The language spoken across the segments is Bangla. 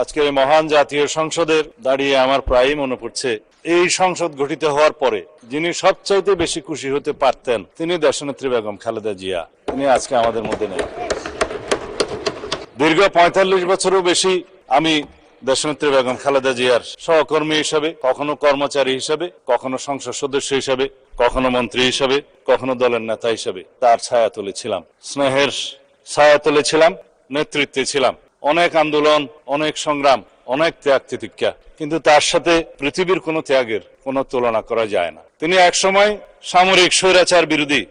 আজকে এই মহান জাতীয় সংসদের দাঁড়িয়ে আমার প্রায়ই মনে পড়ছে, এই সংসদ গঠিত হওয়ার পরে যিনি সবচাইতে বেশি খুশি হতে পারতেন তিনি দেশনেত্রী বেগম খালেদা জিয়া। তিনি আজকে আমাদের মধ্যে নেই। দীর্ঘ ৪৫ বছরও বেশি আমি দেশনেত্রী বেগম খালেদা জিয়ার সহকর্মী হিসেবে, কখনো কর্মচারী হিসেবে, কখনো সংসদ সদস্য হিসেবে, কখনো মন্ত্রী হিসেবে, কখনো দলের নেতা হিসেবে তার ছায়াতলে ছিলাম, স্নেহের ছায়াতলে ছিলাম, নেতৃত্বে ছিলাম। অনেক আন্দোলন, অনেক সংগ্রাম, অনেক ত্যাগ তিতিক্ষা, কিন্তু তার সাথে পৃথিবীর কোনো ত্যাগের কোনো তুলনা করা যায় না। তিনি একসময় সামরিক স্বৈরাচার বিরোধী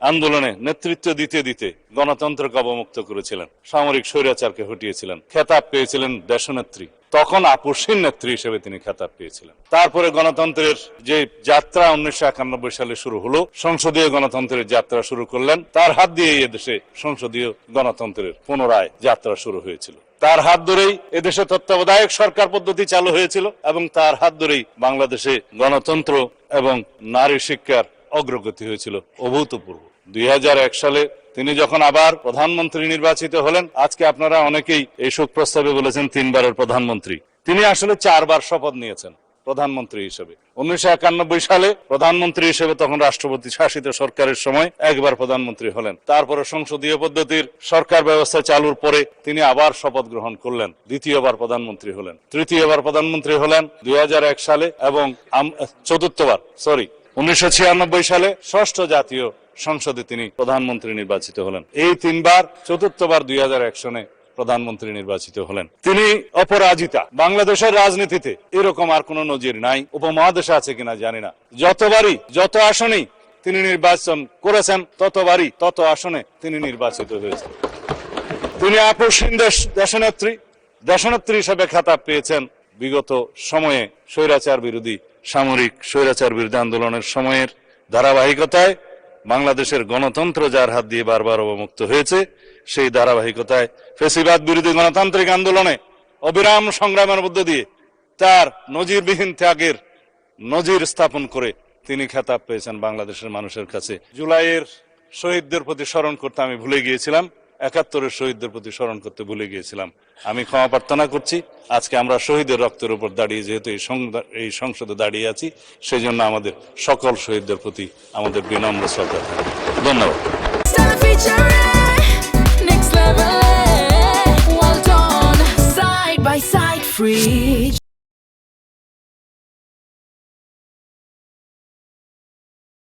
আন্দোলনে নেতৃত্ব দিতে দিতে গণতন্ত্রকে অবমুক্ত করেছিলেন, সামরিক স্বৈরাচারকে হটিয়েছিলেন, খেতাব পেয়েছিলেন দেশনেত্রী। তখন আপসহীন নেত্রী হিসেবে তিনি খেতাব পেয়েছিলেন। তারপরে গণতন্ত্রের যে যাত্রা 1991 সালে শুরু হলো, সংসদীয় গণতন্ত্রের যাত্রা শুরু করলেন। তার হাত দিয়ে এদেশে সংসদীয় গণতন্ত্রের পুনরায় যাত্রা শুরু হয়েছিল। তার হাত ধরেই এদেশে তত্ত্বাবধায়ক সরকার পদ্ধতি চালু হয়েছিল এবং তার হাত ধরেই বাংলাদেশে গণতন্ত্র এবং নারী শিক্ষার অগ্রগতি হয়েছিল অভূতপূর্ব। 2001 সালে তিনি যখন আবার প্রধানমন্ত্রী নির্বাচিত হলেন, আজকে আপনারা অনেকেই এই শোক প্রস্তাবে বলেছেন 3 বারের প্রধানমন্ত্রী। তিনি আসলে 4 বার শপথ নিয়েছেন প্রধানমন্ত্রী হিসেবে। 1991 সালে প্রধানমন্ত্রী হিসেবে তখন রাষ্ট্রপতি শাসিত সরকারের সময় একবার প্রধানমন্ত্রী হলেন। তারপরে সংসদীয় পদ্ধতির সরকার ব্যবস্থা চালুর পরে তিনি আবার শপথ গ্রহণ করলেন, দ্বিতীয়বার প্রধানমন্ত্রী হলেন। তৃতীয়বার প্রধানমন্ত্রী হলেন 2001 সালে এবং চতুর্থবার 1996 সালে ষষ্ঠ জাতীয় সংসদে তিনি প্রধানমন্ত্রী নির্বাচিত হলেন। এই 3 বার, চতুর্থবার 2001 সনে প্রধানমন্ত্রী নির্বাচিত হলেন। তিনি অপরাজিতা। বাংলাদেশের রাজনীতিতে এরকম আর কোন নজির নাই, উপমহাদেশে আছে কিনা জানি না। যতবারই যত আসনেই তিনি নির্বাচন করেছেন ততবারই তত আসনে তিনি নির্বাচিত হয়েছেন। তিনি আপসহীন দেশনেত্রী হিসেবে খেতাব পেয়েছেন। বিগত সময়ে স্বৈরাচার বিরোধী, সামরিক স্বৈরাচার বিরোধী আন্দোলনের সময়ের ধারাবাহিকতায় বাংলাদেশের গণতন্ত্র যার হাত দিয়ে বারবার অবমুক্ত হয়েছে, সেই ধারাবাহিকতায় ফ্যাসিবাদ বিরোধী গণতান্ত্রিক আন্দোলনে অবিরাম সংগ্রামের মধ্য দিয়ে তার নজিরবিহীন ত্যাগের নজির স্থাপন করে তিনি খেতাব পেয়েছেন বাংলাদেশের মানুষের কাছে। জুলাইয়ের শহীদদের প্রতি স্মরণ করতে আমি ভুলে গিয়েছিলাম, 71-এর শহীদদের প্রতি স্মরণ করতে ভুলে গিয়েছিলাম। আমি ক্ষমা প্রার্থনা করছি। আজকে আমরা শহীদের রক্তের উপর দাঁড়িয়ে যেহেতু এই সংসদে দাঁড়িয়ে আছি, সেই জন্য আমাদের সকল শহীদদের প্রতি আমাদের বিনম্র শ্রদ্ধা থাকবে। ধন্যবাদ। Free